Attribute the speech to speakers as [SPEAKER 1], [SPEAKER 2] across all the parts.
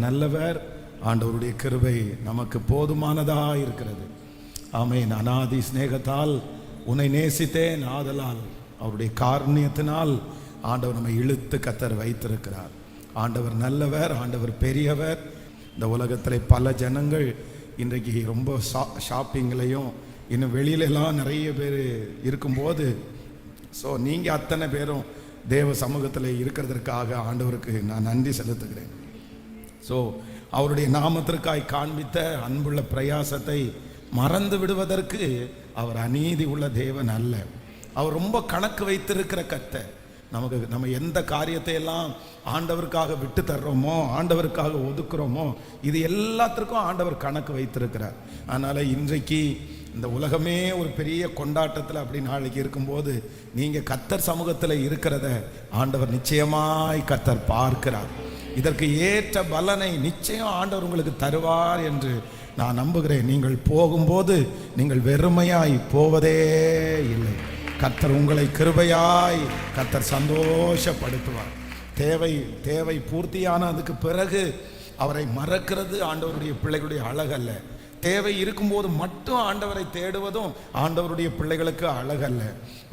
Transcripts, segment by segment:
[SPEAKER 1] நல்லவர். ஆண்டவருடைய கிருபை நமக்கு போதுமானதா இருக்கிறது. ஆமென். அநாதி சிநேகத்தால் உன்னை நேசித்தேன், ஆதலால் அவருடைய காருண்யத்தினால் ஆண்டவர் நம்மை இழுத்து கத்தர் வைத்திருக்கிறார். ஆண்டவர் நல்லவர், ஆண்டவர் பெரியவர். இந்த உலகத்தில் பல ஜனங்கள் இன்றைக்கு ரொம்ப ஷாப்பிங்லையும் இன்னும் வெளியிலலாம் நிறைய பேர் இருக்கும்போது, ஸோ நீங்கள் அத்தனை பேரும் தேவ சமூகத்தில் இருக்கிறதற்காக ஆண்டவருக்கு நான் நன்றி செலுத்துகிறேன். ஸோ அவருடைய நாமத்திற்காய் காண்பித்த அன்புள்ள பிரயாசத்தை மறந்து விடுவதற்கு அவர் அநீதி உள்ள தேவன் அல்ல. அவர் ரொம்ப கணக்கு வைத்திருக்கிற கர்த்தர். நம்ம எந்த காரியத்தை எல்லாம் ஆண்டவருக்காக விட்டு தர்றோமோ, ஆண்டவருக்காக ஒதுக்குறோமோ, இது எல்லாத்திற்கும் ஆண்டவர் கணக்கு வைத்திருக்கிறார். அதனால் இன்றைக்கு இந்த உலகமே ஒரு பெரிய கொண்டாட்டத்தில் அப்படி நாளைக்கு இருக்கும்போது நீங்கள் கர்த்தர் சமூகத்தில் இருக்கிறத ஆண்டவர் நிச்சயமாய் கர்த்தர் பார்க்கிறார். இதற்கு ஏற்ற பலனை நிச்சயம் ஆண்டவர் உங்களுக்கு தருவார் என்று நான் நம்புகிறேன். நீங்கள் போகும்போது நீங்கள் வெறுமையாய் போவதே இல்லை. கர்த்தர் உங்களை கிருபையாய் கர்த்தர் சந்தோஷப்படுத்துவார். தேவை பூர்த்தியானதுக்கு பிறகு அவரை மறக்கிறது ஆண்டவருடைய பிள்ளைகளுடைய அழகல்ல. தேவை இருக்கும்போது மட்டும் ஆண்டவரை தேடுவதும் ஆண்டவருடைய பிள்ளைகளுக்கு அழகல்ல.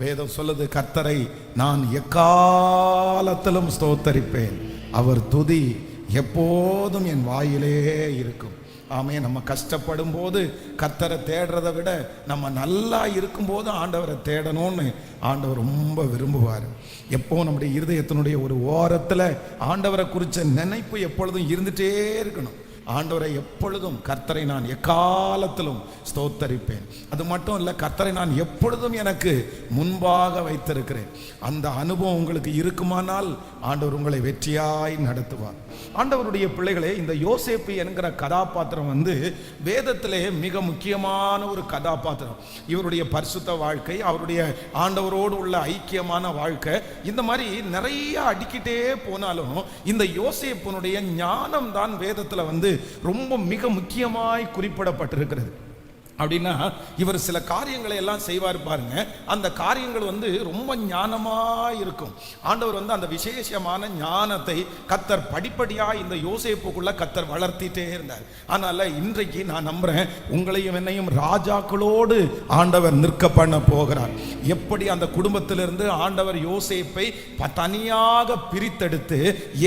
[SPEAKER 1] வேதம் சொல்லுது, கர்த்தரை நான் எக்காலத்திலும் ஸ்தோத்தரிப்பேன், அவர் துதி எப்போதும் என் வாயிலே இருக்கும். ஆமே. நம்ம கஷ்டப்படும் போது கர்த்தரை தேடுறதை விட நம்ம நல்லா இருக்கும்போது ஆண்டவரை தேடணும்னு ஆண்டவர் ரொம்ப விரும்புவார். எப்போ நம்முடைய இருதயத்தினுடைய ஒரு ஓரத்தில் ஆண்டவரை குறித்த நினைப்பு எப்பொழுதும் இருந்துகிட்டே இருக்கணும். ஆண்டவரை எப்பொழுதும், கர்த்தரை நான் எக்காலத்திலும் ஸ்தோத்தரிப்பேன். அது மட்டும் இல்லை, கர்த்தரை நான் எப்பொழுதும் எனக்கு முன்பாக வைத்திருக்கிறேன். அந்த அனுபவம் உங்களுக்கு இருக்குமானால் ஆண்டவர் உங்களை வெற்றியாய் நடத்துவார். ஆண்டவருடைய பிள்ளைகளே, இந்த யோசேப்பு என்கிற கதாபாத்திரம் வேதத்திலே மிக முக்கியமான ஒரு கதாபாத்திரம். இவருடைய பரிசுத்த வாழ்க்கை, அவருடைய ஆண்டவரோடு உள்ள ஐக்கியமான வாழ்க்கை, இந்த மாதிரி நிறைய அடிக்கிட்டே போனாலும் இந்த யோசேப்பினுடைய ஞானம் தான் வேதத்தில் ரொம்ப மிக முக்கியமாய் குறிப்பிடப்பட்டிருக்கிறது. அப்படின்னா இவர் சில காரியங்களை எல்லாம் செய்வார் பாருங்க. அந்த காரியங்கள் ரொம்ப ஞானமா இருக்கும். ஆண்டவர் அந்த விசேஷமான ஞானத்தை கர்த்தர் படிப்படியா இந்த யோசேப்புக்குள்ள கர்த்தர் வளர்த்திட்டே இருந்தார். அதனால இன்றைக்கு நான் நம்புறேன், உங்களையும் என்னையும் ராஜாக்களோடு ஆண்டவர் நிற்க பண்ண போகிறார். எப்படி அந்த குடும்பத்திலிருந்து ஆண்டவர் யோசேப்பை தனியாக பிரித்தெடுத்து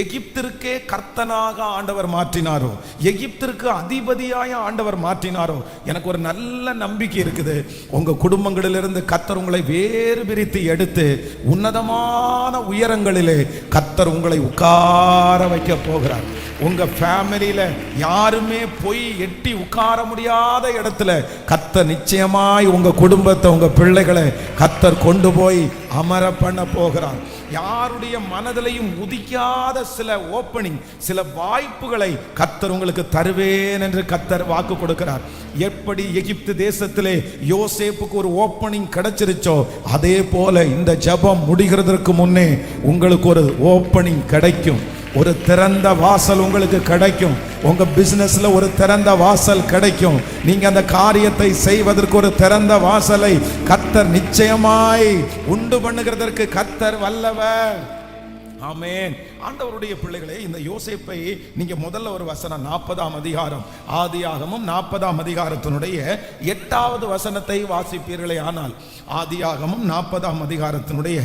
[SPEAKER 1] எகிப்திற்கே கர்த்தனாக ஆண்டவர் மாற்றினாரோ, எகிப்திற்கு அதிபதியாய ஆண்டவர் மாற்றினாரோ, எனக்கு ஒரு நல்ல நம்பிக்கை இருக்குது. உங்க குடும்பங்களிலிருந்து கர்த்தர் உங்களை வேறு பிரித்து எடுத்து உன்னதமான உயரங்களிலே கர்த்தர் உங்களை உட்கார வைக்க போகிறார். உங்க ஃபேமிலியில யாருமே போய் எட்டி உட்கார முடியாத இடத்துல கர்த்தர் நிச்சயமாய் உங்க குடும்பத்தை, உங்க பிள்ளைகளை கர்த்தர் கொண்டு போய் அமர பண்ண போகிறார். யாருடைய மனதிலையும் உதிக்காத சில ஓப்பனிங், சில வாய்ப்புகளை கர்த்தர் உங்களுக்கு தருவேன் என்று கர்த்தர் வாக்கு கொடுக்கிறார். எப்படி எகிப்து தேசத்திலே யோசேப்புக்கு ஒரு ஓப்பனிங் கிடைச்சிருச்சோ, அதே போல இந்த ஜெபம் முடிகிறதற்கு முன்னே உங்களுக்கு ஒரு ஓப்பனிங் கிடைக்கும். ஒரு திறந்த வாசல் உங்களுக்கு கிடைக்கும். உங்க பிசினஸ்ல ஒரு திறந்த வாசல் கிடைக்கும். நீங்க அந்த காரியத்தை செய்வதற்கு ஒரு திறந்த வாசலை கர்த்தர் நிச்சயமாய் உண்டு பண்ணுகிறதற்கு கர்த்தர் வல்லவர். ஆமென். ஆண்டவருடைய பிள்ளைகளே, இந்த யோசேப்பை நீங்க முதல்ல ஒரு வசனம் 40ஆம் அதிகாரம், ஆதியாகமம் 40ஆம் அதிகாரத்தினுடைய 8வது வசனத்தை வாசிப்பீர்களே ஆனால், ஆதியாகமம் 40ஆம் அதிகாரத்தினுடைய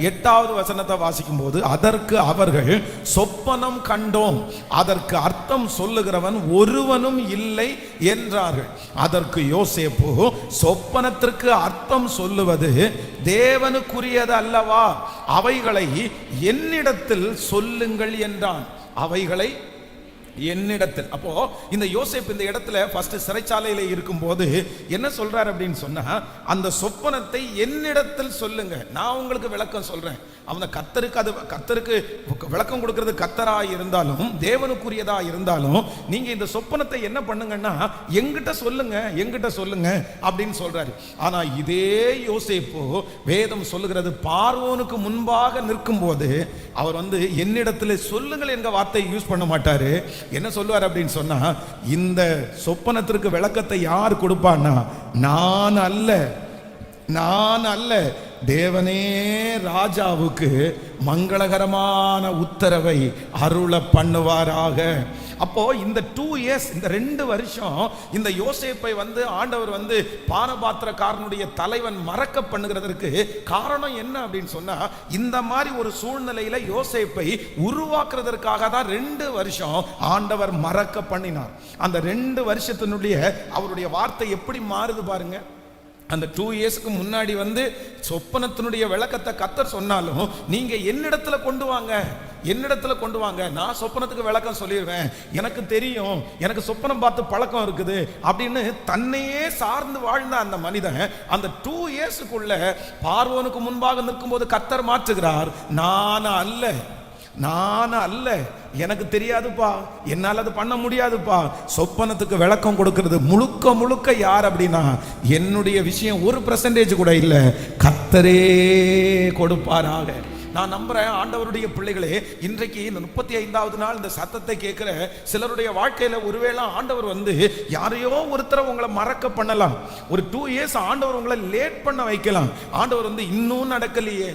[SPEAKER 1] 8வது வசனத்தை வாசிக்கும் போது, அதற்கு அவர்கள் சொப்பனம் கண்டோம், அதற்கு அர்த்தம் சொல்லுகிறவன் ஒருவனும் இல்லை என்றார்கள். அதற்கு யோசேப்பு, சொப்பனத்திற்கு அர்த்தம் சொல்லுவது தேவனுக்குரியது அல்லவா, அவைகளை என்னிடத்தில் சொல்லுங்கள் என்றான். அவைகளை என்னிடத்தில். அப்போ இந்த யோசேப்பு இந்த இடத்துல ஃபர்ஸ்ட் சிறைச்சாலையில இருக்கும்போது என்ன சொல்றாரு அப்படின்னு சொன்னா, அந்த சொப்பனத்தை என்னிடத்தில் சொல்லுங்க, நான் உங்களுக்கு விளக்கம் சொல்றேன். அவன் கர்த்தருக்கு விளக்கம் கொடுக்கிறது கர்த்தரா இருந்தாலும், தேவனுக்குரியதா இருந்தாலும், நீங்க இந்த சொப்பனத்தை என்ன பண்ணுங்கன்னா எங்கிட்ட சொல்லுங்க அப்படின்னு சொல்றாரு. ஆனா இதே யோசேப்பு வேதம் சொல்லுகிறது, பார்வோனுக்கு முன்பாக நிற்கும் போது அவர் என்னிடத்துல சொல்லுங்கள் என்கிற வார்த்தை யூஸ் பண்ண மாட்டாரு. என்ன சொல்லுவார் அப்படின்னு சொன்னா, இந்த சொப்பனத்திற்கு விளக்கத்தை யார் கொடுப்பான்னா, நான் அல்ல, தேவனே ராஜாவுக்கு மங்களகரமான உத்தரவை அருள பண்ணுவாராக. அப்போ இந்த 2 years, இந்த 2 வருஷம் இந்த யோசேப்பை ஆண்டவர் பானபாத்திரக்காரனுடைய தலைவன் மறக்க பண்ணுகிறதற்கு காரணம் என்ன அப்படின்னு சொன்னா, இந்த மாதிரி ஒரு சூழ்நிலையில யோசேப்பை உருவாக்குறதற்காக தான் 2 வருஷம் ஆண்டவர் மறக்க பண்ணினார். அந்த 2 வருஷத்தினுடைய அவருடைய வார்த்தை எப்படி மாறுது பாருங்க. அந்த 2 இயர்ஸ்க்கு முன்னாடி சொப்பனத்தினுடைய விளக்கத்தை கர்த்தர் சொன்னாலும், நீங்க என்னிடத்துல கொண்டு வாங்க, நான் சொப்பனத்துக்கு விளக்கம் சொல்லிடுவேன், எனக்கு தெரியும், எனக்கு சொப்பனம் பார்த்து பழக்கம் இருக்குது அப்படின்னு தன்னையே சார்ந்து வாழ்ந்த அந்த மனிதன் அந்த 2 இயர்ஸுக்குள்ள பார்வோனுக்கு முன்பாக நிற்கும் போது கர்த்தர் மாற்றுகிறார். நான் அல்ல, எனக்கு தெரியாதுப்பா, என்னால் அது பண்ண முடியாதுப்பா. சொப்பனத்துக்கு விளக்கம் கொடுக்கிறது முழுக்க யார் அப்படின்னா, என்னுடைய விஷயம் 1% கூட இல்லை, கர்த்தரே கொடுப்பாராக. நான் நம்புறேன் ஆண்டவருடைய பிள்ளைகளே, இன்றைக்கு இந்த 35வது நாள் இந்த சத்தத்தை கேட்கிற சிலருடைய வாழ்க்கையில ஒருவேளை ஆண்டவர் யாரையோ ஒருத்தரை உங்களை மறக்க பண்ணலாம். ஒரு 2 இயர்ஸ் ஆண்டவர் உங்களை லேட் பண்ண வைக்கலாம். ஆண்டவர் இன்னும் நடக்கலையே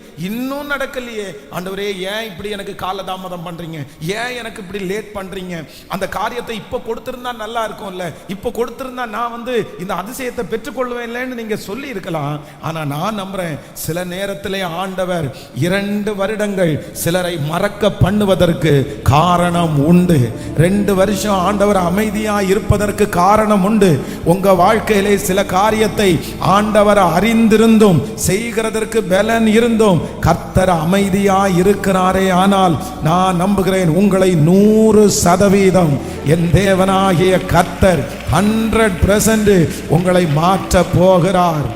[SPEAKER 1] ஆண்டவரே, ஏன் இப்படி எனக்கு காலதாமதம் பண்றீங்க, ஏன் எனக்கு இப்படி லேட் பண்றீங்க, அந்த காரியத்தை இப்ப கொடுத்திருந்தா நல்லா இருக்கும்ல, இப்ப கொடுத்திருந்தா நான் இந்த அதிசயத்தை பெற்றுக்கொள்வேன் இல்லைன்னு நீங்க சொல்லி இருக்கலாம். ஆனா நான் நம்புறேன், சில நேரத்திலே ஆண்டவர் 2 வருடங்கள் சிலரை மறக்க பண்ணுவதற்கு காரணம் உண்டு. 2 வருஷம் ஆண்டவர் அமைதியா இருப்பதற்கு காரணம் உண்டு. உங்க வாழ்க்கையிலே சில காரியத்தை ஆண்டவர் அறிந்திருந்தும் செய்கிறதற்கு பலன் இருந்தும் கர்த்தர் அமைதியா இருக்கிறாரே. ஆனால் நான் நம்புகிறேன், உங்களை 100% என் தேவனாகிய கர்த்தர் 100% உங்களை மாற்ற போகிறார்.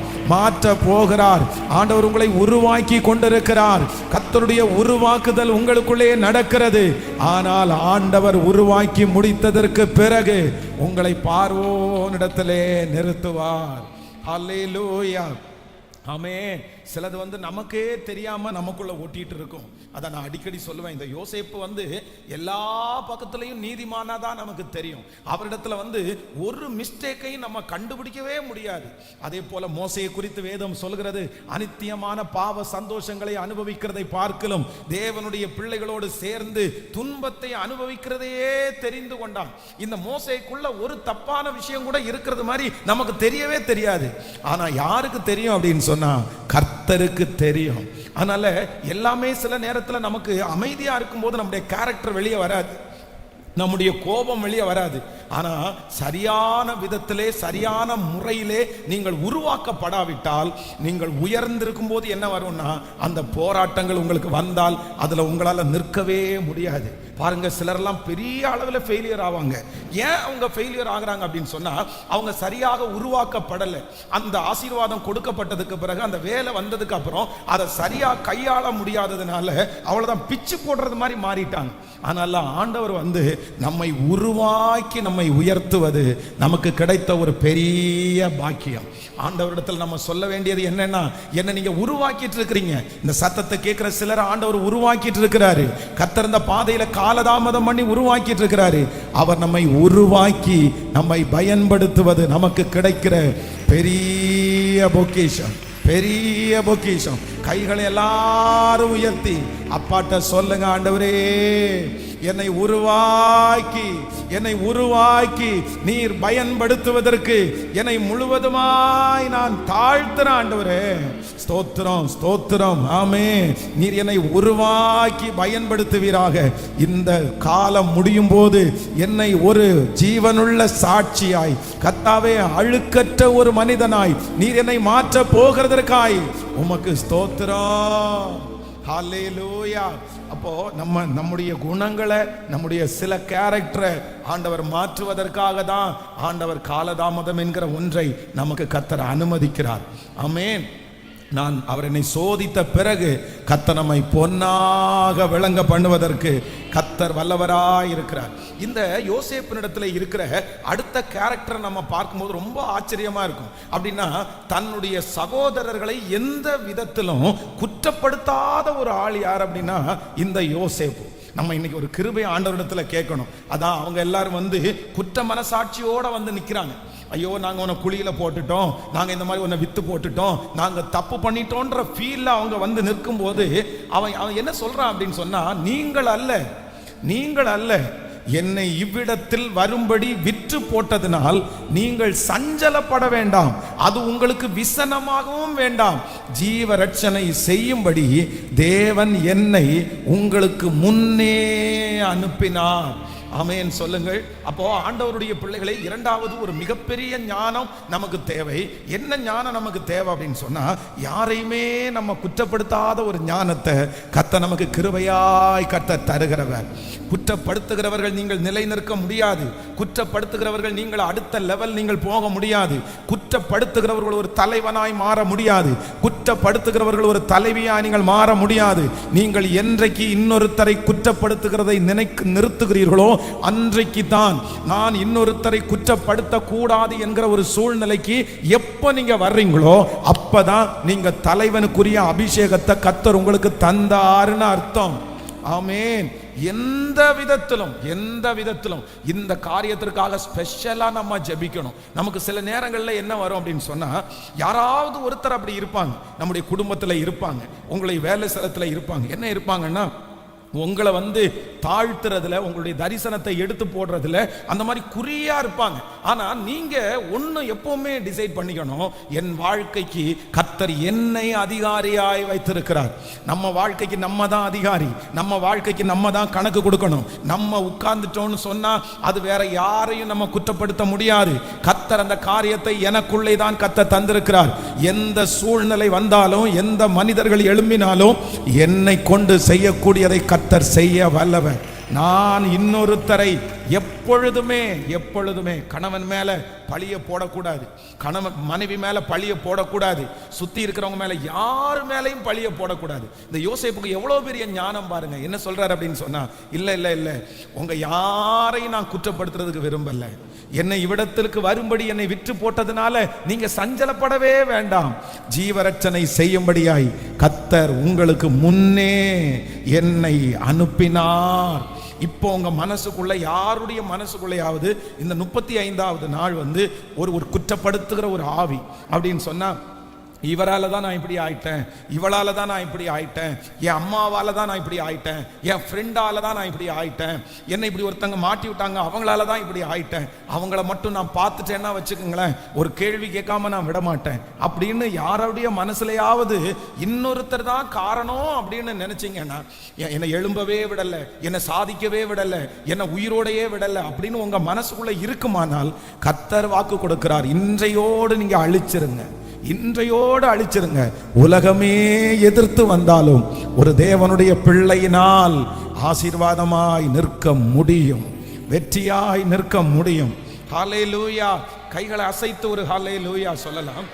[SPEAKER 1] ஆண்டவர் உங்களை உருவாக்கி கொண்டிருக்கிறார். கர்த்தருடைய உருவாக்குதல் உங்களுக்குள்ளே நடக்கிறது. ஆனால் ஆண்டவர் உருவாக்கி முடித்ததற்கு பிறகு உங்களை பார்வோனிடத்திலே நிறுத்துவார். ஹல்லேலூயா, ஆமென். சிலது நமக்கே தெரியாம நமக்குள்ள ஓட்டிட்டு இருக்கும். அதை நான் அடிக்கடி சொல்லுவேன். இந்த யோசேப்பு எல்லா பக்கத்திலையும் நீதிமானா தான் நமக்கு தெரியும். அவரிடத்துல ஒரு மிஸ்டேக்கையும் நம்ம கண்டுபிடிக்கவே முடியாது. அதே போல மோசேயை குறித்து வேதம் சொல்கிறது, அனித்தியமான பாவ சந்தோஷங்களை அனுபவிக்கிறதை பார்க்கலும் தேவனுடைய பிள்ளைகளோடு சேர்ந்து துன்பத்தை அனுபவிக்கிறதையே தெரிந்து கொண்டான். இந்த மோசேக்குள்ள ஒரு தப்பான விஷயம் கூட இருக்கிறது மாதிரி நமக்கு தெரியவே தெரியாது. ஆனா யாருக்கு தெரியும் அப்படின்னு சொன்னா, கர்த்தருக்கு தெரியும். அதனால எல்லாமே சில நேரத்தில் நமக்கு அமைதியா இருக்கும்போது நம்முடைய கேரக்டர் வெளியே வராது, நம்முடைய கோபம் வெளியே வராது. ஆனா சரியான விதத்திலே சரியான முறையிலே நீங்கள் உருவாக்கப்படாவிட்டால், நீங்கள் உயர்ந்திருக்கும் போது என்ன வரும்னா, அந்த போராட்டங்கள் உங்களுக்கு வந்தால் அதுல உங்களால நிற்கவே முடியாது. பாருங்க, சிலரெல்லாம் பெரிய அளவில் ஃபெயிலியர் ஆவாங்க. ஏன் அவங்க ஃபெயிலியர் ஆகுறாங்க அப்படின்னு சொன்னா, அவங்க சரியாக உருவாக்கப்படலை. அந்த ஆசீர்வாதம் கொடுக்கப்பட்டதுக்கு பிறகு, அந்த வேலை வந்ததுக்கு அப்புறம் அதை சரியா கையாள முடியாததுனால அவ்வளவுதான் பிச்சு போடுறது மாதிரி மாறிட்டாங்க. அதனால ஆண்டவர் நம்மை உருவாக்கி நம்மை உயர்த்துவது நமக்கு கிடைத்த ஒரு பெரிய பாக்கியம். ஆண்டவரிடத்தில் நம்ம சொல்ல வேண்டியது என்னன்னா, என்ன நீங்க உருவாக்கிட்டு இருக்கிறீங்க. இந்த சத்தத்தை கேட்கிற சிலர் ஆண்டவர் உருவாக்கிட்டு இருக்கிறாரு. கர்த்தர் இந்த பாதையில காலதாமதம் பண்ணி உருவாக்கிட்டு இருக்கிறாரு. அவர் நம்மை உருவாக்கி நம்மை பயன்படுத்துவது நமக்கு கிடைக்கிற பெரிய பொக்கிஷம். கைகளை எல்லாரும் உயர்த்தி அப்பாட்ட சொல்லுங்க, ஆண்டவரே, என்னை உருவாக்கி நீர் பயன்படுத்துவதற்கு என்னை முழுவதுமாய் நான் தாழ்த்துறேன். ஆண்டவரே, ஸ்தோத்திரம். ஆமென். நீர் என்னை உருவாக்கி பயன்படுத்துவீராக. இந்த காலம் முடியும் போது என்னை ஒரு ஜீவனுள்ள சாட்சியாய், கர்த்தாவே, அழுக்கற்ற ஒரு மனிதனாய் நீர் என்னை மாற்ற போகிறதற்காய் உமக்கு ஸ்தோத்திரம். ஹல்லேலூயா. அப்போ நம்முடைய குணங்களை, நம்முடைய சில கேரக்டரை ஆண்டவர் மாற்றுவதற்காக தான் ஆண்டவர் காலதாமதம் என்கிற ஒன்றை நமக்கு கர்த்தர் அனுமதிக்கிறார். ஆமென். நான் அவர் என்னை சோதித்த பிறகு கர்த்தர் நம்மை பொன்னாக விளங்க பண்ணுவதற்கு கர்த்தர் வல்லவராய் இருக்கிறார். இந்த யோசேப்பினிடத்துல இருக்கிற அடுத்த கேரக்டர் நம்ம பார்க்கும்போது ரொம்ப ஆச்சரியமா இருக்கும். அப்படின்னா, தன்னுடைய சகோதரர்களை எந்த விதத்திலும் குற்றப்படுத்தாத ஒரு ஆள் யார் அப்படின்னா இந்த யோசேப்பு. நம்ம இன்னைக்கு ஒரு கிருபை ஆண்டவரிடத்துல கேட்கணும். அதான் அவங்க எல்லாரும் குற்ற மனசாட்சியோட நிக்கிறாங்க. ஐயோ, நாங்க உன்னை குழியில போட்டுட்டோம், நாங்க இந்த மாதிரி உன்னை வித்து போட்டுட்டோம், நாங்க தப்பு பண்ணிட்டோன்ற ஃபீல்ல அவங்க நிற்கும் போது அவன் என்ன சொல்றான் அப்படின்னு சொன்னா, நீங்கள் அல்ல, என்னை இவ்விடத்தில் வரும்படி விற்று போட்டதினால் நீங்கள் சஞ்சலப்பட வேண்டாம், அது உங்களுக்கு விசனமாகவும் வேண்டாம். ஜீவ ரட்சனை செய்யும்படி தேவன் என்னை உங்களுக்கு முன்னே அனுப்பினார். ஆமென் சொல்லுங்கள். அப்போ ஆண்டவருடைய பிள்ளைகளை, இரண்டாவது ஒரு மிகப்பெரிய ஞானம் நமக்கு தேவை. என்ன ஞானம் நமக்கு தேவை அப்படின்னு சொன்னா, யாரையுமே நம்ம குற்றப்படுத்தாத ஒரு ஞானத்தை கர்த்தர் நமக்கு கிருபையாய் கர்த்தர் தருகிறவர். குற்றப்படுத்துகிறவர்கள் நீங்கள் நிலை நிற்க முடியாது. குற்றப்படுத்துகிறவர்கள் நீங்கள் அடுத்த லெவல் நீங்கள் போக முடியாது. குற்றப்படுத்துகிறவர்கள் ஒரு தலைவனாய் மாற முடியாது. குற்றப்படுத்துகிறவர்கள் ஒரு தலைவியாய் நீங்கள் மாற முடியாது. நீங்கள் என்றைக்கு இன்னொருத்தரை குற்றப்படுத்துகிறதை நிறுத்துகிறீர்களோ அன்றைக்கு தான் நான் இன்னொருத்தரை குற்றப்படுத்த கூடாது என்கிற ஒரு சூழ்நிலைக்கு எப்ப நீங்க வர்றீங்களோ அப்பதான் நீங்க தலைவனுக்குரிய அபிஷேகத்தை கர்த்தர் உங்களுக்கு தந்தாருன்னு அர்த்தம். ஆமென். எந்த விதத்திலும் இந்த காரியத்திற்காக ஸ்பெஷலா நம்ம ஜெபிக்கணும். நமக்கு சில நேரங்களில் என்ன வரும் அப்படின்னு சொன்னா, யாராவது ஒருத்தர் அப்படி இருப்பாங்க, நம்முடைய குடும்பத்தில் இருப்பாங்க, உங்களை வேலை ஸ்தலத்தில் இருப்பாங்க. என்ன இருப்பாங்கன்னா, உங்களை தாழ்த்துறதுல, உங்களுடைய தரிசனத்தை எடுத்து போடுறதுல அந்த மாதிரி குறியா இருப்பாங்க. ஆனா நீங்க ஒண்ணு எப்பவுமே டிசைட் பண்ணிக்கணும், என் வாழ்க்கைக்கு கர்த்தர் என்னை அதிகாரியாய் வைத்திருக்கிறார். நம்ம வாழ்க்கைக்கு நம்ம தான் அதிகாரி, நம்ம வாழ்க்கைக்கு நம்ம தான் கணக்கு கொடுக்கணும். நம்ம உட்கார்ந்துட்டோம்னு சொன்னா அது வேற யாரையும் நம்ம குற்றப்படுத்த முடியாது. கர்த்தர் அந்த காரியத்தை எனக்குள்ளே தான் கர்த்தர் தந்திருக்கிறார். எந்த சூழ்நிலை வந்தாலும், எந்த மனிதர்கள் எழும்பினாலும் என்னை கொண்டு செய்யக்கூடியதை கர்த்தர் செய்ய வல்லவர். நான் இன்னொருத்தரை எப்பொழுதுமே கணவன் மேல பழிய போடக்கூடாது, கணவன் மனைவி மேல பழிய போடக்கூடாது, சுத்தி இருக்கிறவங்க மேல யார் மேலையும் பழிய போடக்கூடாது. இந்த யோசேப்புக்கு எவ்வளவு பெரிய ஞானம் பாருங்க. என்ன சொல்றாரு அப்படின்னு சொன்னா, இல்ல உங்க யாரையும் நான் குற்றப்படுத்துறதுக்கு விரும்பல. என்னை இவ்விடத்திற்கு வரும்படி என்னை விற்று போட்டதுனால நீங்க சஞ்சலப்படவே வேண்டாம். ஜீவரட்சனை செய்யும்படியாய் கர்த்தர் உங்களுக்கு முன்னே என்னை அனுப்பினார். இப்போ உங்க மனசுக்குள்ள, யாருடைய மனசுக்குள்ளையாவது இந்த 35வது நாள் ஒரு குற்றப்படுத்துகிற ஒரு ஆவி அப்படின்னு சொன்னா, இவரால தான் நான் இப்படி ஆயிட்டேன், இவளால தான் நான் இப்படி ஆயிட்டேன், என் அம்மாவால தான் நான் இப்படி ஆயிட்டேன், என் ஃப்ரெண்டால தான் நான் இப்படி ஆயிட்டேன், என்னை இப்படி ஒருத்தங்க மாட்டி விட்டாங்க, அவங்களால தான் இப்படி ஆயிட்டேன், அவங்கள மட்டும் நான் பார்த்துட்டேன்னா வச்சுக்கோங்களேன், ஒரு கேள்வி கேட்காம நான் விட மாட்டேன் அப்படின்னு யாருடைய மனசுலையாவது இன்னொருத்தர் தான் காரணம் அப்படின்னு நினைச்சீங்கன்னா, என்னை எழும்பவே விடலை, என்னை சாதிக்கவே விடலை, என்னை உயிரோடையே விடலை அப்படின்னு உங்க மனசுக்குள்ள இருக்குமானால் கர்த்தர் வாக்கு கொடுக்கிறார், இன்றையோடு நீங்க அழிச்சிருங்க, இன்றையோடு அழிச்சிருங்க. உலகமே எதிர்த்து வந்தாலும் ஒரு தேவனுடைய பிள்ளையினால் ஆசீர்வாதமாய் நிற்க முடியும், வெற்றியாய் நிற்க முடியும். ஹல்லேலூயா. கைகளை அசைத்து ஒரு ஹல்லேலூயா சொல்லலாம்.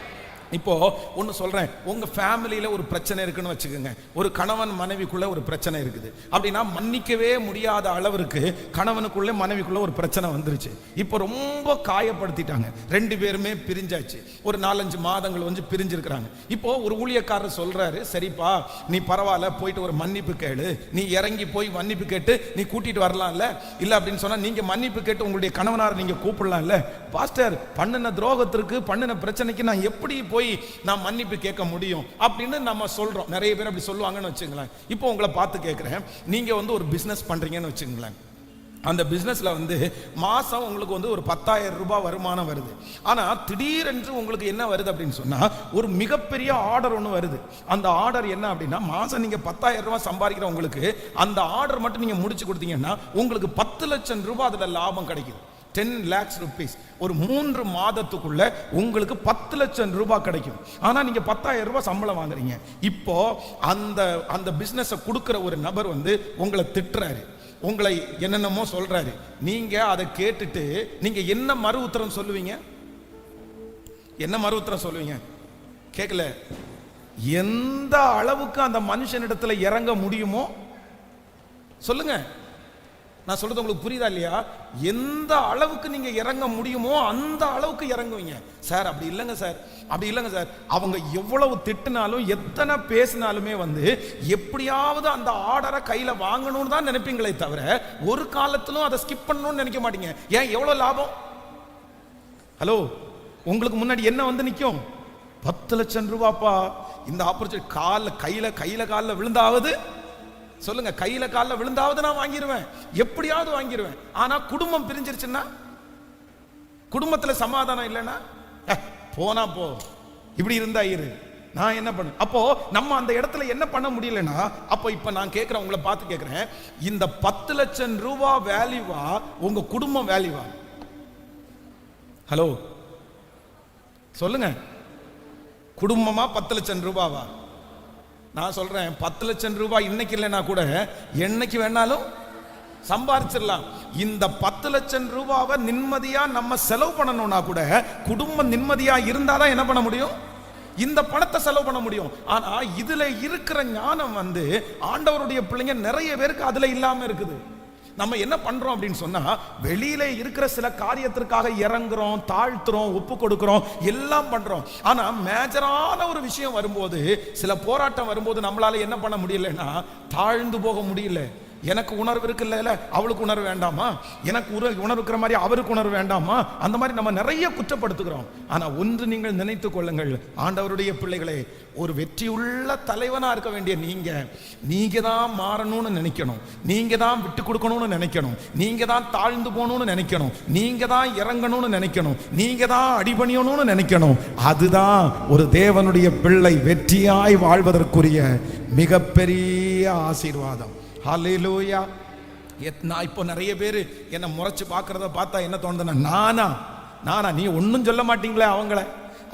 [SPEAKER 1] இப்போ ஒன்று சொல்றேன், உங்க ஃபேமிலியில ஒரு பிரச்சனை இருக்குன்னு வச்சுக்கோங்க. ஒரு கணவன் மனைவிக்குள்ள ஒரு பிரச்சனை இருக்குது அப்படின்னா, மன்னிக்கவே முடியாத அளவிற்கு கணவனுக்குள்ள மனைவிக்குள்ள ஒரு பிரச்சனை வந்துருச்சு. இப்போ ரொம்ப காயப்படுத்திட்டாங்க, ரெண்டு பேருமே பிரிஞ்சாச்சு, ஒரு 4-5 மாதங்கள் பிரிஞ்சிருக்கிறாங்க. இப்போ ஒரு ஊழியக்காரர் சொல்றாரு, சரிப்பா நீ பரவாயில்ல, போயிட்டு ஒரு மன்னிப்பு கேளு, நீ இறங்கி போய் மன்னிப்பு கேட்டு நீ கூட்டிட்டு வரலாம்ல, இல்ல அப்படின்னு சொன்னா நீங்க மன்னிப்பு கேட்டு உங்களுடைய கணவனார் நீங்க கூப்பிடலாம்ல. பாஸ்டர், பண்ணின துரோகத்திற்கு, பண்ணின பிரச்சனைக்கு நான் எப்படி போய் நான் மன்னிப்பு கேட்க முடியும் அப்படின்னு நம்ம சொல்றோம். நிறைய பேர் அப்படி சொல்லுவாங்கன்னு வச்சுங்களேன். இப்போ உங்களை பார்த்து கேட்கிறேன், நீங்க ஒரு பிசினஸ் பண்றீங்கன்னு வச்சுங்களேன். அந்த பிசினஸ்ல மாசம் உங்களுக்கு ஒரு 10,000 ரூபாய் வருமானம் வருது. ஆனா திடீரென்று உங்களுக்கு என்ன வருது அப்படின்னு சொன்னா, ஒரு மிகப்பெரிய ஆர்டர் ஒன்று வருது. அந்த ஆர்டர் என்ன அப்படின்னா, மாசம் நீங்க 10,000 ரூபாய் சம்பாதிக்கிற உங்களுக்கு அந்த ஆர்டர் மட்டும் நீங்க முடிச்சு கொடுத்தீங்கன்னா உங்களுக்கு 10 லட்சம் ரூபாய் அதுல லாபம் கிடைக்குது. 10 lakhs rupees. ஒரு 3 மாதத்துக்குள்ள உங்களுக்கு 10 லட்சம் ரூபாய் கிடைக்கும். ஆனா நீங்க 10,000 ரூபாய் சம்பளம் வாங்குறீங்க. இப்போ அந்த பிசினஸ் கொடுக்கிற ஒரு நபர் உங்களை திட்டுறாரு, உங்களை என்னென்னமோ சொல்றாரு. நீங்க அதை கேட்டுட்டு நீங்க என்ன மறு உத்தரம் சொல்லுவீங்க? என்ன மறு உத்தரம் சொல்லுவீங்க? கேட்கல. எந்த அளவுக்கு அந்த மனுஷனிடத்துல இறங்க முடியுமோ சொல்லுங்க. நான் சொல்றது உங்களுக்கு புரியுதா இல்லையா? எந்த அளவுக்கு நீங்க இறங்க முடியுமோ அந்த அளவுக்கு இறங்குவீங்க. சார் அப்படி இல்லைங்க சார், அப்படி இல்லைங்க சார், அவங்க எவ்வளவு திட்டினாலும் எத்தனை பேசினாலுமே எப்படியாவது அந்த ஆர்டரை கையில வாங்கணும்னு தான் நினைப்பீங்களே தவிர ஒரு காலத்திலும் அதை ஸ்கிப் பண்ணணும்னு நினைக்க மாட்டீங்க. ஏன்? எவ்வளவு லாபம்? ஹலோ, உங்களுக்கு முன்னாடி என்ன நிற்கும்? 10 லட்சம் ரூபாப்பா. இந்த ஆப்பர்ச்சுனிட்டி கையில காலில் விழுந்தாவது சொல்லுங்க, கையில காலில் விழுந்தாவது நான் வாங்கிடுவேன், எப்படியாவது வாங்கிடுவேன். ஆனா குடும்பம் பிரிஞ்சிருச்சுன்னா, குடும்பத்துல சமாதானம் இல்லைன்னா, போனா போ, இப்படி இருந்தா இரு, நான் என்ன பண்ண. அப்போ நம்ம அந்த இடத்துல என்ன பண்ண முடியலன்னா, அப்போ இப்ப நான் கேட்கிறேன், உங்களை பார்த்து கேட்கிறேன், இந்த 10 லட்சம் ரூபாய் வேல்யூவா உங்க குடும்பம் வேல்யூவா? ஹலோ சொல்லுங்க, குடும்பமா 10 லட்சம் ரூபாவா? நான் சொல்றேன், 10 லட்சம் ரூபாய் இன்னைக்கு இல்லைன்னா கூட என்னைக்கு வேணாலும் சம்பாதிச்சிடலாம். இந்த 10 லட்சம் ரூபாவை நிம்மதியா நம்ம செலவு பண்ணணும்னா கூட, குடும்பம் நிம்மதியா இருந்தாதான் என்ன பண்ண முடியும், இந்த பணத்தை செலவு பண்ண முடியும். ஆனா இதுல இருக்கிற ஞானம் ஆண்டவருடைய பிள்ளைங்க நிறைய பேருக்கு அதுல இல்லாம இருக்குது. நம்ம என்ன பண்றோம் அப்படின்னு சொன்னா, வெளியில இருக்கிற சில காரியத்திற்காக இறங்குறோம், தாழ்த்துறோம், ஒப்பு கொடுக்கிறோம், எல்லாம் பண்றோம். ஆனா மேஜரான ஒரு விஷயம் வரும்போது, சில போராட்டம் வரும்போது நம்மளால என்ன பண்ண முடியலன்னா, தாழ்ந்து போக முடியல. எனக்கு உணர்வு இருக்குல்ல, அவளுக்கு உணர்வு வேண்டாமா, எனக்கு உணர்வு இருக்கிற மாதிரி அவருக்கு உணர்வு வேண்டாமா, அந்த மாதிரி நம்ம நிறைய குற்றப்படுத்துகிறோம். ஆனா ஒன்று நீங்கள் நினைத்துக் கொள்ளுங்கள், ஆண்டவருடைய பிள்ளைகளே, ஒரு வெற்றியுள்ள தலைவனா இருக்க வேண்டிய நீங்க தான் மாறணும்னு நினைக்கணும், நீங்க தான் விட்டு கொடுக்கணும்னு நினைக்கணும், நீங்க தான் தாழ்ந்து போகணும்னு நினைக்கணும், நீங்க தான் இறங்கணும்னு நினைக்கணும், நீங்க தான் அடிபணியணும்னு நினைக்கணும். அதுதான் ஒரு தேவனுடைய பிள்ளை வெற்றியாய் வாழ்வதற்குரிய மிகப்பெரிய ஆசீர்வாதம். ஹல்லேலூயா. நான் இப்போ நிறைய பேர் என்னை முறைச்சு பார்க்கறத பார்த்தா என்ன தோணுதுன்னா, நானா நீ ஒன்றும் சொல்ல மாட்டீங்களே,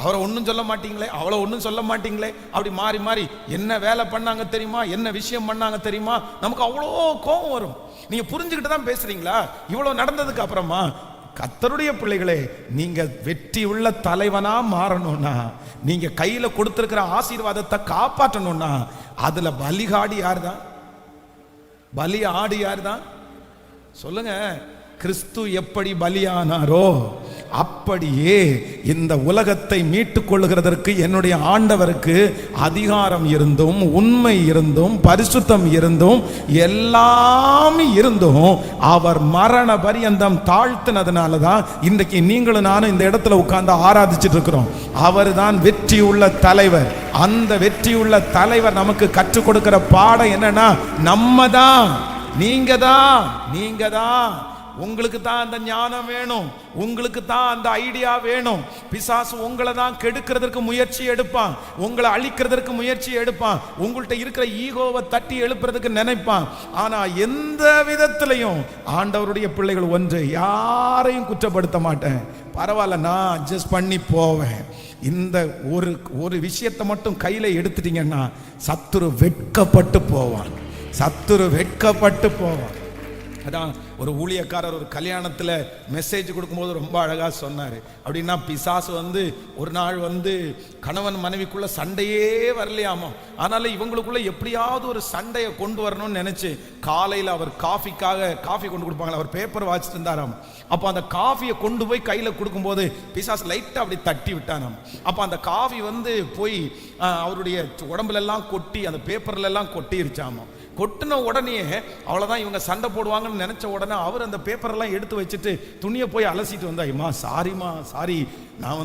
[SPEAKER 1] அவரை ஒன்றும் சொல்ல மாட்டீங்களே, அவளை ஒன்றும் சொல்ல மாட்டீங்களே, அப்படி மாறி மாறி என்ன வேலை பண்ணாங்க தெரியுமா, என்ன விஷயம் பண்ணாங்க தெரியுமா, நமக்கு அவ்வளோ கோபம் வரும். நீங்க புரிஞ்சுக்கிட்டு தான் பேசுறீங்களா? இவ்வளோ நடந்ததுக்கு அப்புறமா கர்த்தருடைய பிள்ளைகளே, நீங்க வெற்றி உள்ள தலைவனா மாறணும்னா, நீங்க கையில கொடுத்திருக்கிற ஆசீர்வாதத்தை காப்பாற்றணும்னா, அதுல பலிகாடி யார் தான்? பலி ஆடு யார் தான்? சொல்லுங்க. கிறிஸ்து எப்படி பலியானாரோ அப்படியே இந்த உலகத்தை மீட்டுக் கொள்ளுகிறதற்கு என்னுடைய ஆண்டவருக்கு அதிகாரம் இருந்தும், உண்மை இருந்தும், பரிசுத்தம் இருந்தும், எல்லாம் இருந்தும் அவர் மரண பரியந்தம் தாழ்த்தினதுனால தான் இன்றைக்கு நீங்களும் நானும் இந்த இடத்துல உட்கார்ந்து ஆராதிச்சுட்டு இருக்கிறோம். அவர் தான் வெற்றி உள்ள தலைவர். அந்த வெற்றி உள்ள தலைவர் நமக்கு கற்றுக் கொடுக்கிற பாடம் என்னன்னா, நம்ம தான், நீங்க தான். உங்களுக்கு தான் அந்த ஞானம் வேணும், உங்களுக்கு தான் அந்த ஐடியா வேணும். பிசாசு உங்களை தான் கெடுக்கிறதுக்கு முயற்சி எடுப்பான், உங்களை அழிக்கிறதுக்கு முயற்சி எடுப்பான், உங்கள்கிட்ட இருக்கிற ஈகோவை தட்டி எழுப்புறதுக்கு நினைப்பான். ஆனா எந்த விதத்திலையும் ஆண்டவருடைய பிள்ளைகள் ஒன்று, யாரையும் குற்றப்படுத்த மாட்டேன், பரவாயில்ல, நான் அட்ஜஸ்ட் பண்ணி போவேன். இந்த ஒரு விஷயத்தை மட்டும் கையில எடுத்துட்டீங்கன்னா சத்துரு வெட்கப்பட்டு போவான். அதான் ஒரு ஊழியக்காரர் ஒரு கல்யாணத்தில் மெசேஜ் கொடுக்கும்போது ரொம்ப அழகாக சொன்னார். அப்படின்னா பிசாசு ஒரு நாள் கணவன் மனைவிக்குள்ள சண்டையே வரலையாமோ, அதனால இவங்களுக்குள்ள எப்படியாவது ஒரு சண்டையை கொண்டு வரணும்னு நினைச்சு காலையில் அவர் காஃபி கொண்டு கொடுப்பாங்களா, அவர் பேப்பர் வாசிட்டு இருந்தாராம். அப்போ அந்த காஃபியை கொண்டு போய் கையில் கொடுக்கும்போது பிசாசு லைட்டாக அப்படி தட்டி விட்டானாம். அப்போ அந்த காஃபி போய் அவருடைய உடம்புல எல்லாம் கொட்டி, அந்த பேப்பர்ல எல்லாம் கொட்டிருச்சாமா. கொட்டின உடனே அவ்வளோதான், இவங்க சண்டை போடுவாங்கன்னு நினைச்ச உடனே அவர் அந்த பேப்பரெல்லாம் எடுத்து வச்சுட்டு துணியை போய் அலசிட்டு வந்தாய்மா, சாரி, நான்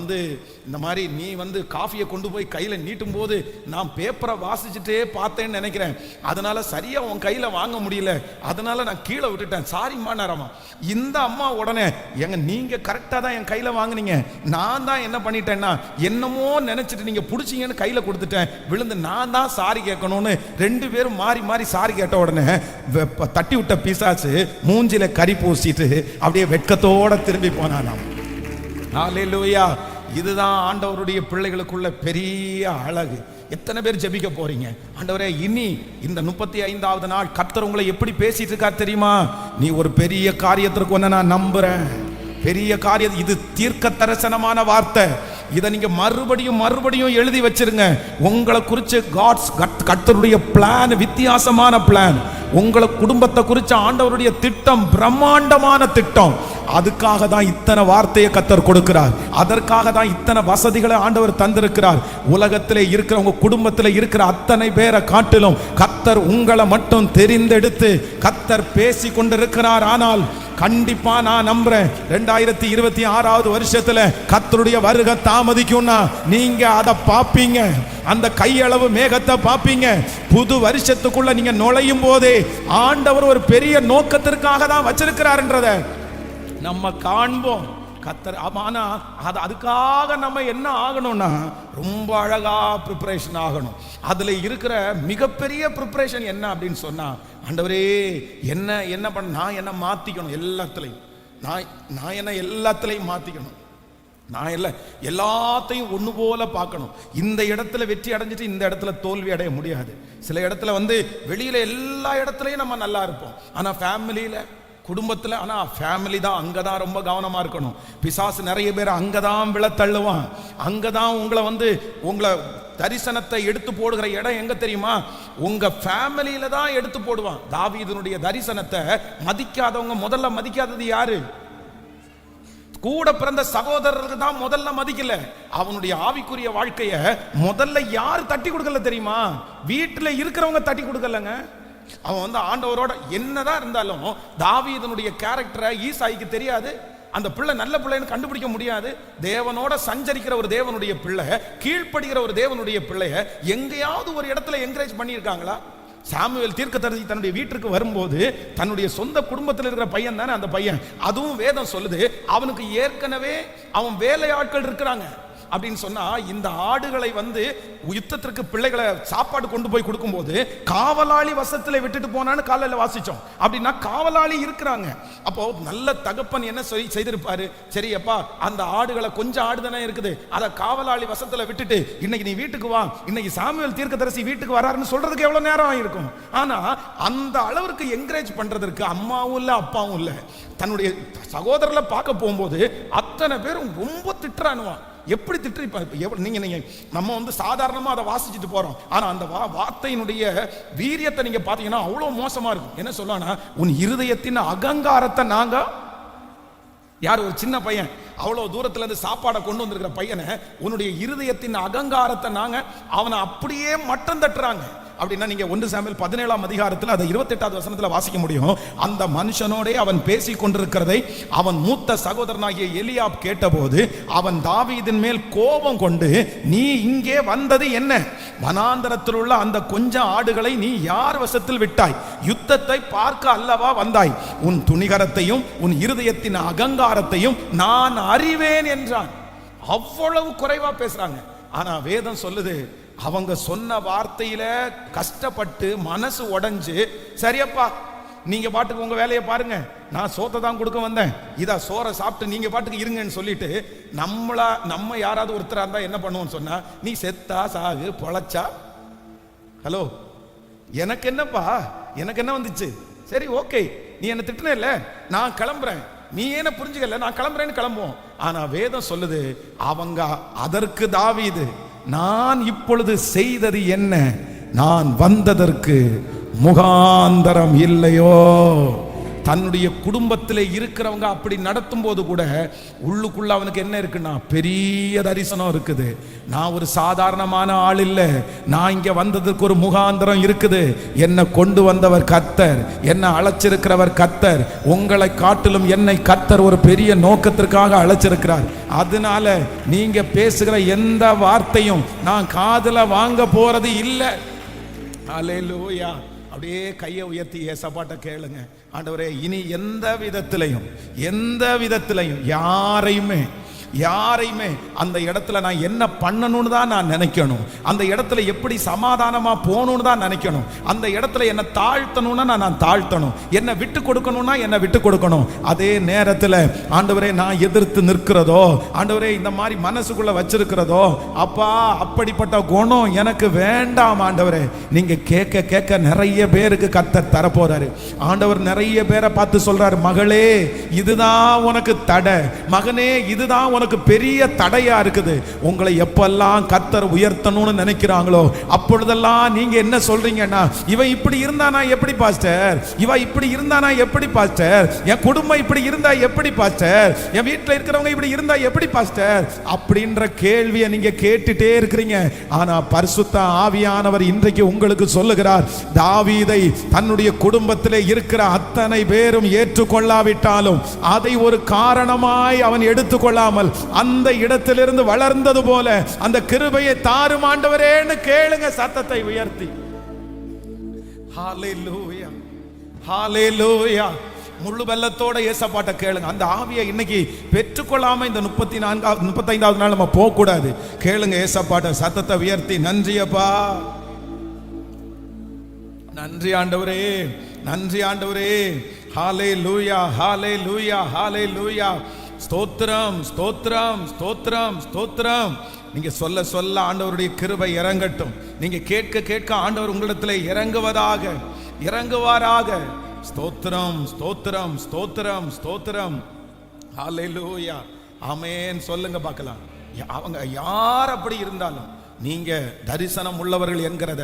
[SPEAKER 1] இந்த மாதிரி நீ காஃபியை கொண்டு போய் கையில் நீட்டும் போது நான் பேப்பரை வாசிச்சுட்டே பார்த்தேன்னு நினைக்கிறேன், அதனால சரியா உன் கையில் வாங்க முடியல, அதனால நான் கீழே விட்டுட்டேன், சாரிம்மா நேரமா. இந்த அம்மா உடனே, நீங்க கரெக்டாக தான் என் கையில் வாங்கினீங்க, நான் தான் என்ன பண்ணிட்டேன்னா என்னமோ நினைச்சிட்டு நீங்க பிடிச்சிங்கன்னு கையில் கொடுத்துட்டேன், விழுந்து நான் தான் சாரி கேட்கணும்னு 2 பேரும் மாறி மாறி சாரி கேட்ட உடனே தட்டி விட்ட பிசாசு மூஞ்சில கறி பூசிட்டு அப்படியே வெட்கத்தோட திரும்பி போனானாம். ஹல்லேலூயா. இதுதான் ஆண்டவருடைய பிள்ளைகளுக்குள்ள பெரிய அழகு. எத்தனை பேர் ஜெபிக்க போறீங்க? ஆண்டவரே, இனி இந்த 35வது நாள் கர்த்தர் உங்களை எப்படி பேசிட்டு இருக்கார் தெரியுமா? நீ ஒரு பெரிய காரியத்திற்கு ஒன்ன நான் நம்புறேன், பெரிய காரியம். இது தீர்க்க தரிசனமான வார்த்தை. இதை நீங்க மறுபடியும் எழுதி வச்சிருங்க. உங்களை குறித்து கர்த்தருடைய பிளான் வித்தியாசமான பிளான். உங்களை குடும்பத்தை குறித்து ஆண்டவருடைய திட்டம் பிரம்மாண்டமான திட்டம். அதுக்காக தான் இத்தனை வார்த்தையை கர்த்தர் கொடுக்கிறார், அதற்காக தான் இத்தனை வசதிகளை ஆண்டவர் தந்திருக்கிறார். உலகத்திலே இருக்கிற உங்க குடும்பத்தில் இருக்கிற அத்தனை பேரை காட்டிலும் கர்த்தர் உங்களை மட்டும் தெரிந்தெடுத்து கர்த்தர் பேசி கொண்டிருக்கிறார். ஆனால் கண்டிப்பா நான் நம்புறேன் 2026 வருஷத்துல கர்த்தருடைய வருகை தாமதிக்கும்னா நீங்க அதை பாப்பீங்க. அந்த கையளவு மேகத்தை பாப்பீங்க. புது வருஷத்துக்குள்ள நீங்க நுழையும் போதே ஆண்டவர் ஒரு பெரிய நோக்கத்திற்காக தான் வச்சிருக்கிறார்ன்றத நம்ம காண்போம். கத்தர். ஆனா அதுக்காக நம்ம என்ன ஆகணும்னா ரொம்ப அழகா ப்ரிப்பரேஷன் ஆகணும். அதுல இருக்கிற மிகப்பெரிய ப்ரிப்பரேஷன் என்ன அப்படின்னு சொன்னா, ஆண்டவரே என்ன பண்ண, நான் என்ன மாத்திக்கணும் எல்லாத்துலயும், நான் என்ன எல்லாத்துலயும் மாத்திக்கணும். நான் எல்லாத்தையும் ஒண்ணு போல பார்க்கணும். இந்த இடத்துல வெற்றி அடைஞ்சிட்டு இந்த இடத்துல தோல்வி அடைய முடியாது. சில இடத்துல வெளியில எல்லா இடத்துலயும் நம்ம நல்லா இருப்போம். ஆனா ஃபேமிலியில, குடும்பத்துல, ஆனா ஃபேமிலி தான், அங்கதான் ரொம்ப கவனமா இருக்கணும். பிசாசு நிறைய பேர் அங்கதான் விழ தள்ளுவான். அங்கதான் உங்களை தரிசனத்தை எடுத்து போடுகிற இடம் எங்க தெரியுமா? உங்க ஃபேமிலியில தான் எடுத்து போடுவான். தாவீதுனுடைய தரிசனத்தை மதிக்காதவங்க, முதல்ல மதிக்காதது யாரு? கூட பிறந்த சகோதரருக்கு தான் முதல்ல மதிக்கல. அவனுடைய ஆவிக்குரிய வாழ்க்கைய முதல்ல யார் தட்டி கொடுக்கல தெரியுமா? வீட்டுல இருக்கிறவங்க தட்டி கொடுக்கலங்க. அவன் ஆண்டவரோட என்னதான் இருந்தாலும் தாவீதுனுடைய கேரக்டரை ஈசாய்க்கு தெரியாது. அந்த பிள்ளை நல்ல பிள்ளைன்னு கண்டுபிடிக்க முடியாது. தேவனோட சஞ்சரிக்கிற ஒரு தேவனுடைய பிள்ளை, கீழ்ப்படுகிற ஒரு தேவனுடைய பிள்ளைய எங்கேயாவது ஒரு இடத்துல என்கரேஜ் பண்ணியிருக்காங்களா? சாமுவேல் தீர்க்கதரிசி தன்னுடைய வீட்டுக்கு வரும்போது தன்னுடைய சொந்த குடும்பத்தில் இருக்கிற பையன் தானே அந்த பையன். அதுவும் வேதம் சொல்லுது அவனுக்கு ஏற்கனவே அவன் வேலையாட்கள் இருக்கிறாங்க அப்படின்னு சொன்னா, இந்த ஆடுகளை யுத்தத்திற்கு பிள்ளைகளை சாப்பாடு கொண்டு போய் கொடுக்கும்போது காவலாளி வசத்துல விட்டுட்டு போனான்னு காலையில வாசிச்சோம். அப்படின்னா காவலாளி இருக்கிறாங்க. அப்போ நல்ல தகப்பன் என்ன செய்திருப்பாரு? சரி அப்பா, அந்த ஆடுகளை, கொஞ்சம் ஆடு தானே இருக்குது, அதை காவலாளி வசத்துல விட்டுட்டு இன்னைக்கு நீ வீட்டுக்கு வா, இன்னைக்கு சாமுவேல் தீர்க்கதரிசி வீட்டுக்கு வராருன்னு சொல்றதுக்கு எவ்வளவு நேரம் ஆயிருக்கும். ஆனா அந்த அளவிற்கு என்கரேஜ் பண்றதற்கு அம்மாவும் இல்ல, அப்பாவும் இல்ல. தன்னுடைய சகோதரர்களை பார்க்க போகும்போது அத்தனை பேரும் ரொம்ப திட்டுறானுவான். எப்படி திட்டு? நீங்க நம்ம சாதாரணமா அதை வாசிச்சுட்டு போறோம். ஆனா அந்த வார்த்தையினுடைய வீரியத்தை நீங்க பாத்தீங்கன்னா அவ்வளவு மோசமா இருக்கும். என்ன சொல்லுவானா, உன் இருதயத்தின் அகங்காரத்தை நாங்க, யார் ஒரு சின்ன பையன் அவ்வளவு தூரத்துல இருந்து சாப்பாடை கொண்டு வந்திருக்கிற பையனை, உன்னுடைய இருதயத்தின் அகங்காரத்தை நாங்க, அவனை அப்படியே மட்டம் தட்டுறாங்க. அப்படின்னா நீங்க 1 சாமுவேல் 17ஆம் அதிகாரத்தில் அதை 28வது வசனத்துல வாசிக்க முடியும். அந்த மனுஷனோட அவன் பேசிக் கொண்டிருக்கிறதை அவன் மூத்த சகோதரனாகிய எலியாப் கேட்டபோது அவன் தாவீதின் மேல் கோபம் கொண்டு, நீ இங்கே வந்தது என்ன? வனாந்தரத்தில் உள்ள அந்த கொஞ்சம் ஆடுகளை நீ யார் வசத்தில் விட்டாய்? யுத்தத்தை பார்க்க அல்லவா வந்தாய்? உன் துணிகரத்தையும் உன் இருதயத்தின் அகங்காரத்தையும் நான் அறிவேன் என்றான். அவ்வளவு குறைவா பேசுறாங்க. ஆனா வேதம் சொல்லுது, அவங்க சொன்ன வார்த்தையில கஷ்டப்பட்டு மனசு உடைஞ்சு, சரியப்பா நீங்க பாட்டுக்கு உங்க வேலையை பாருங்க, நான் சோத்தை தான் கொடுக்க வந்தேன், இதா சோறை சாப்பிட்டு நீங்க பாட்டுக்கு இருங்கன்னு சொல்லிட்டு, நம்ம யாராவது ஒருத்தரா இருந்தா என்ன பண்ணுவோம்னு சொன்னா, நீ செத்தா சாகு, பொழைச்சா, ஹலோ எனக்கு என்னப்பா, எனக்கு என்ன வந்துச்சு, சரி ஓகே நீ என்ன திட்டுன இல்ல, நான் கிளம்புறேன், நீ என்ன புரிஞ்சுக்கல, நான் கிளம்புறேன்னு கிளம்புவோம். ஆனா வேதம் சொல்லுது, அவங்க அதற்கு தாவீது, நான் இப்பொழுது செய்தது என்ன? நான் வந்ததற்கு முகாந்தரம் இல்லையோ? தன்னுடைய குடும்பத்தில் இருக்கிறவங்க அப்படி நடத்தும் போது கூட உள்ளுக்குள்ள அவனுக்கு என்ன இருக்குன்னா பெரிய தரிசனம் இருக்குது. நான் ஒரு சாதாரணமான ஆள் இல்லை, நான் இங்க வந்ததுக்கு ஒரு முகாந்திரம் இருக்குது. என்னை கொண்டு வந்தவர் கர்த்தர், என்னை அழைச்சிருக்கிறவர் கர்த்தர். உங்களை காட்டிலும் என்னை கர்த்தர் ஒரு பெரிய நோக்கத்திற்காக அழைச்சிருக்கிறார். அதனால நீங்க பேசுகிற எந்த வார்த்தையும் நான் காதுல வாங்க போறது இல்லை. அல்லேலூயா. அப்படியே கையை உயர்த்தி ஏசப்பாட்ட கேளுங்க, ஆண்டவரே இனி எந்த விதத்திலையும் யாரையுமே அந்த இடத்துல நான் என்ன பண்ணணும்னு தான் நான் நினைக்கணும். அந்த இடத்துல எப்படி சமாதானமா போகணும்னு தான் நினைக்கணும். அந்த இடத்துல என்ன தாழ்த்தணும்னா நான் தாழ்த்தணும், என்ன விட்டு கொடுக்கணும்னா என்ன விட்டு கொடுக்கணும். அதே நேரத்தில் ஆண்டவரே நான் எதிர்த்து நிற்கிறதோ, ஆண்டவரே இந்த மாதிரி மனசுக்குள்ள வச்சிருக்கிறதோ, அப்பா அப்படிப்பட்ட குணம் எனக்கு வேண்டாம் ஆண்டவரே. நீங்க கேட்க கேட்க நிறைய பேருக்கு கர்த்தர் தரப்போறாரு. ஆண்டவர் நிறைய பேரை பார்த்து சொல்றாரு, மகளே இதுதான் உனக்கு தடை, மகனே இதுதான் உனக்கு பெரிய தடையா இருக்குது. உங்களை எப்பெல்லாம் கர்த்தர் உயர்த்தணும்னு நினைக்கிறாங்களோ அப்பொழுதெல்லாம் நீங்க என்ன சொல்றீங்கன்னா, இவன் இப்படி இருந்தானா எப்படி பாஸ்டர், இவ இப்படி இருந்தானா எப்படி பாஸ்டர், என் குடும்பம் இப்படி இருந்தா எப்படி பாஸ்டர், என் வீட்டில் இருக்கிறவங்க இப்படி இருந்தா எப்படி பாஸ்டர் அப்படின்ற கேள்வியை நீங்க கேட்டுட்டே இருக்கிறீங்க. ஆனா பரிசுத்த ஆவியானவர் இன்றைக்கு உங்களுக்கு சொல்லுகிறார், தாவீதை தன்னுடைய குடும்பத்திலே இருக்கிற அத்தனை பேரும் ஏற்றுக்கொள்ளாவிட்டாலும் அதை ஒரு காரணமாய் அவன் எடுத்துக்கொள்ளாமல் அந்த இடத்திலிருந்து வளர்ந்தது போல அந்த கிருபையை தாரும் ஆண்டவரேன்னு கேளுங்க சத்தத்தை உயர்த்தி. ஹல்லேலூயா, ஹல்லேலூயா. முழு வெள்ளத்தோட ஏசப்பாட்ட கேளுங்க. அந்த ஆவியை இன்னைக்கு பெற்றுக்கொள்ளாம இந்த 35வது நாள் நம்ம போக கூடாது. கேளுங்க ஏசப்பாட்ட சத்தத்தை உயர்த்தி, நன்றி அப்பா, நன்றி ஆண்டவரே, நன்றி ஆண்டவரே. ஹல்லேலூயா, ஹல்லேலூயா, ஹல்லேலூயா. ஸ்தோத்திரம், ஸ்தோத்திரம், ஸ்தோத்திரம், ஸ்தோத்திரம். நீங்க சொல்ல சொல்ல ஆண்டவருடைய கிருபை இறங்கட்டும். நீங்க கேட்க கேட்க ஆண்டவர் உங்களிடத்தில் இறங்குவதாக, இறங்குவாராக. ஸ்தோத்திரம், ஸ்தோத்திரம், ஸ்தோத்திரம், ஸ்தோத்திரம். ஹல்லேலூயா, ஆமென் சொல்லுங்க பார்க்கலாம். அவங்க யார் அப்படி இருந்தாலும் நீங்க தரிசனம் உள்ளவர்கள் என்கிறத,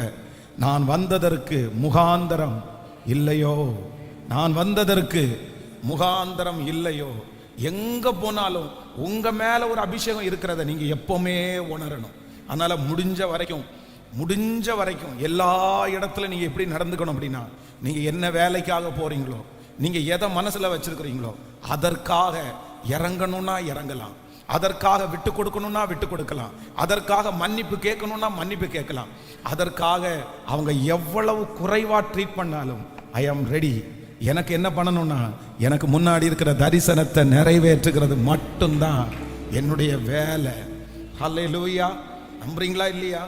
[SPEAKER 1] நான் வந்ததற்கு முகாந்தரம் இல்லையோ, நான் வந்ததற்கு முகாந்தரம் இல்லையோ, எங்க போனாலும் உங்க மேல ஒரு அபிஷேகம் இருக்கிறத நீங்க எப்பவுமே உணரணும். அதனால முடிஞ்ச வரைக்கும் எல்லா இடத்துல நீங்க எப்படி நடந்துக்கணும் அப்படின்னா, நீங்க என்ன வேலைக்காக போறீங்களோ, நீங்க எதை மனசுல வச்சிருக்கிறீங்களோ அதற்காக இறங்கணும்னா இறங்கலாம், அதற்காக விட்டு கொடுக்கணும்னா விட்டு கொடுக்கலாம், அதற்காக மன்னிப்பு கேட்கணும்னா மன்னிப்பு கேட்கலாம், அதற்காக அவங்க எவ்வளவு குறைவா ட்ரீட் பண்ணாலும் ஐ ஆம் ரெடி. எனக்கு என்ன பண்ணணும்னா, எனக்கு முன்னாடி இருக்கிற தரிசனத்தை நிறைவேற்றுகிறது மட்டும்தான் என்னுடைய வேலை. ஹல்லேலூயா, நம்புறீங்களா இல்லையா?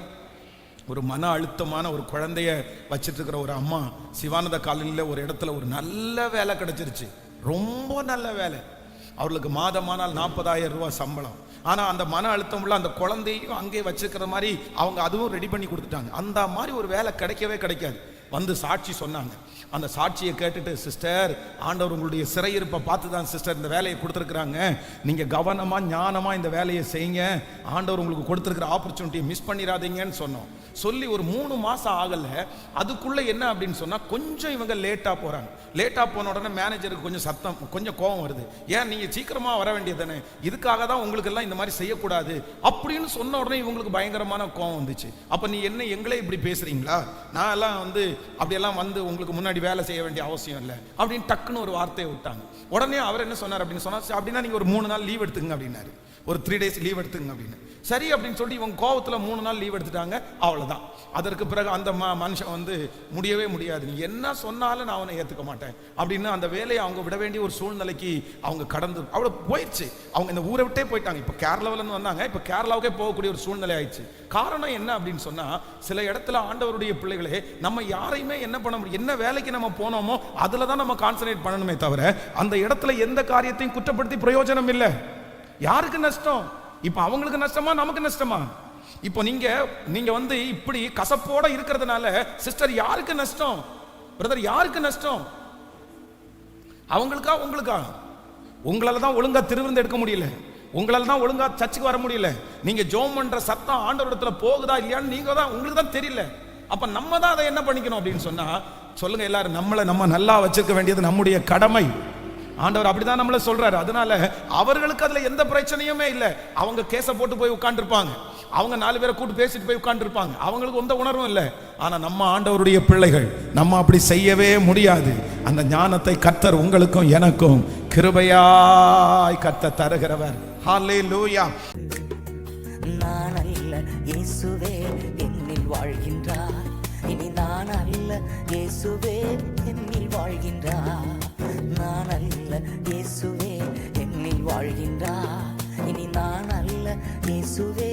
[SPEAKER 1] ஒரு மன அழுத்தமான ஒரு குழந்தைய வச்சிட்டு இருக்கிற ஒரு அம்மா சிவானந்த காலனியில் ஒரு இடத்துல ஒரு நல்ல வேலை கிடைச்சிருச்சு, ரொம்ப நல்ல வேலை. அவர்களுக்கு மாதமானால் 40,000 ரூபாய் சம்பளம். ஆனால் அந்த மன அழுத்தம் உள்ள அந்த குழந்தையும் அங்கே வச்சிருக்கிற மாதிரி அவங்க அதுவும் ரெடி பண்ணி கொடுத்துட்டாங்க. அந்த மாதிரி ஒரு வேலை கிடைக்கவே கிடைக்காது. வந்து சாட்சி சொன்னாங்க. அந்த சாட்சியை கேட்டுட்டு, சிஸ்டர், ஆண்டவர் உங்களுடைய சிறையிருப்பை பார்த்து தான் சிஸ்டர் இந்த வேலையை கொடுத்துருக்குறாங்க, நீங்கள் கவனமாக ஞானமாக இந்த வேலையை செய்யுங்க, ஆண்டவர் உங்களுக்கு கொடுத்துருக்கிற ஆப்பர்ச்சுனிட்டியை மிஸ் பண்ணிடாதீங்கன்னு சொன்னோம். சொல்லி ஒரு 3 மாதம் ஆகலை. அதுக்குள்ளே என்ன அப்படின்னு சொன்னால், கொஞ்சம் இவங்க லேட்டாக போகிறாங்க. லேட்டாக போன உடனே மேனேஜருக்கு கொஞ்சம் கோபம் வருது. ஏன் நீங்கள் சீக்கிரமாக வர வேண்டியது தானே, இதுக்காக தான் உங்களுக்கெல்லாம் இந்த மாதிரி செய்யக்கூடாது அப்படின்னு சொன்ன உடனே இவங்களுக்கு பயங்கரமான கோபம் வந்துச்சு. அப்போ நீ என்ன எங்களே இப்படி பேசுகிறீங்களா, நான் எல்லாம் வந்து அப்படியெல்லாம் வந்து உங்களுக்கு முன்னாடி வேலை செய்ய வேண்டிய அவசியம் இல்லை அப்படின்னு டக்குன்னு ஒரு வார்த்தையை விட்டாங்க. உடனே அவர் என்ன சொன்னார் அப்படின்னு சொன்னா, அப்படின்னா நீங்கள் ஒரு 3 நாள் லீவ் எடுத்துங்க அப்படின்னாரு. ஒரு 3 days லீவ் எடுத்துங்க அப்படின்னு. சரி அப்படின்னு சொல்லி இவங்க கோவத்தில் 3 நாள் லீவ் எடுத்துட்டாங்க. அவ்வளோதான். அதற்கு பிறகு அந்த மனுஷன் வந்து முடியவே முடியாது, நீ என்ன சொன்னாலும் நான் அவனை ஏற்றுக்க மாட்டேன் அப்படின்னு அந்த வேலையை அவங்க விட வேண்டிய ஒரு சூழ்நிலைக்கு அவங்க கடந்து அவ்வளோ போயிடுச்சு. அவங்க இந்த ஊரை விட்டே போயிட்டாங்க. இப்போ கேரளாவிலேருந்து வந்தாங்க, இப்போ கேரளாவுக்கே போகக்கூடிய ஒரு சூழ்நிலை ஆயிடுச்சு. காரணம் என்ன அப்படின்னு சொன்னால், சில இடத்துல ஆண்டவருடைய பிள்ளைகளே நம்ம யாரையுமே என்ன பண்ண முடியும், என்ன வேலைக்கு நம்ம போனோமோ அதில் தான் நம்ம கான்சன்ட்ரேட் பண்ணணுமே தவிர அந்த இடத்துல எந்த காரியத்தையும் குற்றப்படுத்தி பிரயோஜனம் இல்லை. யாருக்கு நஷ்டம்? இப்போ அவங்களுக்கு நஷ்டமா நமக்கு நஷ்டமா? இப்போ நீங்க வந்து இப்படி கசப்போட இருக்கிறதுனால சிஸ்டர் யாருக்கு நஷ்டம், பிரதர் யாருக்கு நஷ்டம்? அவங்களுக்கா உங்களுக்கா? உங்களால தான் ஒழுங்கா திருவிருந்து எடுக்க முடியல, உங்களால தான் ஒழுங்கா சர்ச்சுக்கு வர முடியல, நீங்க ஜெபம் பண்ற சத்தம் ஆண்டவரிடத்துல போகுதா இல்லையான்னு உங்களுக்கு தான் தெரியல. அப்ப நம்ம தான் அதை என்ன பண்ணிக்கணும் அப்படின்னு சொன்னா, சொல்லுங்க எல்லாரும், நம்ம நல்லா வச்சிருக்க வேண்டியது நம்முடைய கடமை. ஆண்டவர் அப்படிதான் நம்மள சொல்றாரு. அதனால அவர்களுக்கு அதுல எந்த பிரச்சனையுமே இல்லை. அவங்க கேஸை போட்டு போய் உட்கார்ந்துருப்பாங்க, அவங்க 4 பேரை கூட்டு பேசிட்டு போய் உட்கார்ந்துருப்பாங்க, அவங்களுக்கு எந்த உணர்வும் இல்லை. ஆனா நம்ம ஆண்டவருடைய பிள்ளைகள் நம்ம அப்படி செய்யவே முடியாது. அந்த ஞானத்தை கர்த்தர் உங்களுக்கும் எனக்கும் கிருபையாய் கர்த்தர் தருகிறவர். ஹல்லேலூயா.
[SPEAKER 2] நான் அல்ல இயேசுவே என்னில் வாழ்கின்றார், இனி நான் அல்ல இயேசுவே என்னில் வாழ்கின்றார். நான் அல்ல இயேசுவே என்னில் வாழ்கின்றார், இனி நான் அல்ல இயேசுவே